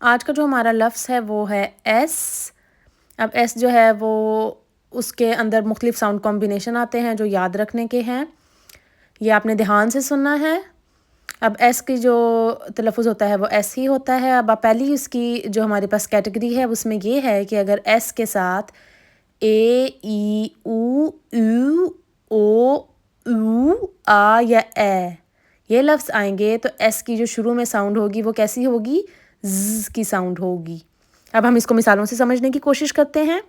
आज का जो हमारा लफ्ज़ है वो है एस। अब एस जो है वो उसके अंदर मुख्तलिफ साउंड कॉम्बिनेशन आते हैं जो याद रखने के हैं। ये आपने ध्यान से सुनना है। अब एस की जो तलफ़ुज़ होता है वो एस ही होता है। अब आप पहली उसकी जो हमारे पास कैटेगरी है उसमें ये है कि अगर एस के साथ ए, ई, ऊ, ऊ, ओ, ऊ, आ या ए ये लफ्ज़ आएंगे तो एस की जो शुरू में साउंड होगी वो कैसी होगी? ज़ की साउंड होगी। अब हम इसको मिसालों से समझने की कोशिश करते हैं।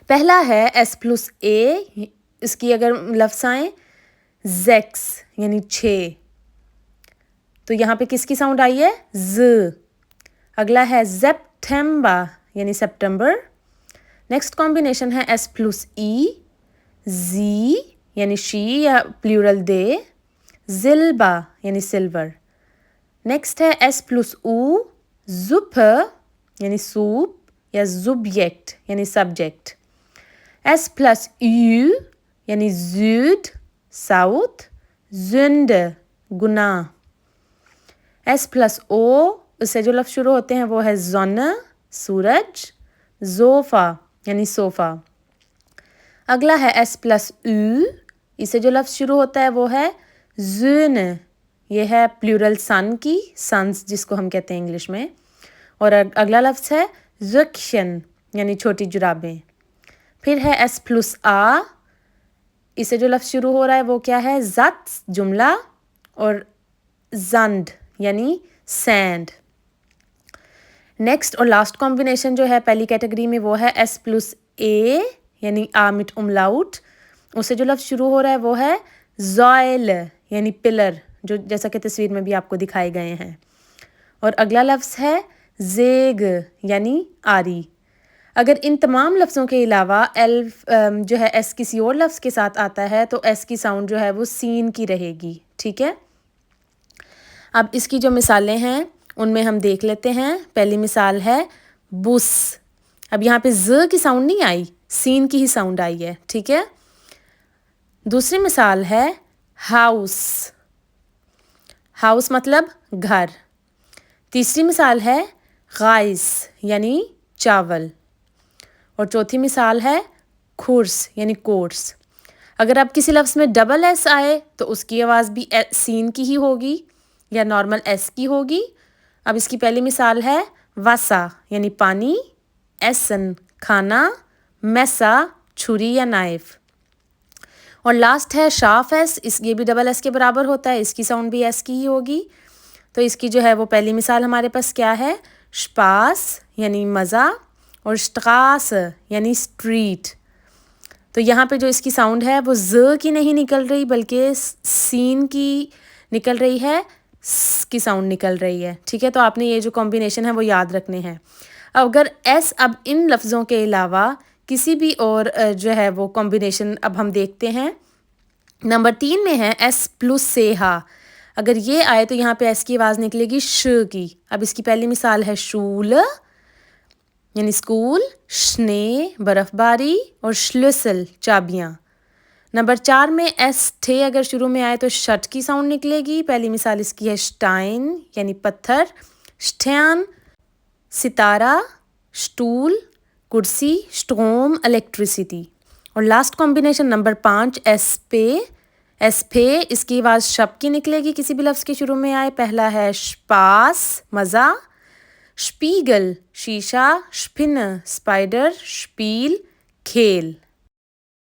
पहला है एस प्लस ए, इसकी अगर लफ्ज़ आए ज़ेक्स यानी 6, तो यहाँ पे किसकी साउंड आई है? ज़। अगला है ज़ेप्टेम्बर यानी सितंबर। नेक्स्ट कॉम्बिनेशन है एस प्लस ई, जी यानी शी या प्लूरल दे, ज़िल्बा यानी सिल्वर। नेक्स्ट है एस प्लस ऊ, ज़ुप यानी सूप या ज़ुब्जेक्ट यानी सब्जेक्ट। एस प्लस यू यानी ज़ूद साउथ, ज़ुंड गुनाह। एस प्लस ओ उससे जो लफ्ज़ शुरू होते हैं वो है ज़ोन सूरज, ज़ोफ़ा यानी सोफ़ा। अगला है एस प्लस उ, इससे जो लफ्ज़ शुरू होता है वो है ज़ून, ये है प्लूरल सन की, सन्स जिसको हम कहते हैं इंग्लिश में। और अगला लफ्ज़ है ज़ुक्शन यानी छोटी जुराबें। फिर है एस प्लस आ, इससे जो लफ्ज़ शुरू हो रहा है वो क्या है? ज़त जुमला और ज़ंड यानी सैंड। नेक्स्ट और लास्ट कॉम्बिनेशन जो है पहली कैटेगरी में वो है एस प्लस ए यानी आमिट उमलाउट, उससे जो लफ्ज़ शुरू हो रहा है वो है ज़ॉयल यानी पिलर, जो जैसा कि तस्वीर में भी आपको दिखाए गए हैं। और अगला लफ्ज़ है ज़ेग यानी आरी। अगर इन तमाम लफ्ज़ों के अलावा एल जो है एस किसी और लफ्ज़ के साथ आता है तो एस की साउंड जो है वो सीन की रहेगी। ठीक है, अब इसकी जो मिसालें हैं उनमें हम देख लेते हैं। पहली मिसाल है बुस। अब यहाँ पे ज़ की साउंड नहीं आई, सीन की ही साउंड आई है। ठीक है, दूसरी मिसाल है हाउस, हाउस मतलब घर। तीसरी मिसाल है गाइस यानी चावल। और चौथी मिसाल है खुर्स यानी कोर्स। अगर अब किसी लफ्ज़ में डबल एस आए तो उसकी आवाज़ भी सीन की ही होगी या नॉर्मल एस की होगी। अब इसकी पहली मिसाल है वसा यानी पानी, एसन खाना, मैसा छुरी या नाइफ। और लास्ट है शार्फ एस, ये भी डबल एस के बराबर होता है, इसकी साउंड भी एस की ही होगी। तो इसकी जो है वो पहली मिसाल हमारे पास क्या है? स्पास यानी मज़ा और स्ट्रास यानी स्ट्रीट। तो यहाँ पे जो इसकी साउंड है वो ज़ की नहीं निकल रही बल्कि सीन की निकल रही है, स की साउंड निकल रही है। ठीक है, तो आपने ये जो कॉम्बिनेशन है वो याद रखने हैं। अगर एस अब इन लफ्ज़ों के अलावा किसी भी और जो है वो कॉम्बिनेशन अब हम देखते हैं। नंबर 3 में है एस प्लस सेहा। अगर ये आए तो यहाँ पे एस की आवाज़ निकलेगी श की। अब इसकी पहली मिसाल है शूल यानी स्कूल, स्ने बर्फ़बारी और श्लुसल चाबियाँ। नंबर 4 में एस थे अगर शुरू में आए तो शट की साउंड निकलेगी। पहली मिसाल इसकी है स्टाइन यानी पत्थर, स्टैन सितारा, स्टूल कुर्सी, स्टोम इलेक्ट्रिसिटी। और लास्ट कॉम्बिनेशन नंबर 5 एस पे, इसकी आवाज़ शब की निकलेगी किसी भी लफ्ज़ के शुरू में आए। पहला है स्पास मज़ा, स्पीगल शीशा, स्पिन स्पाइडर, स्पील खेल।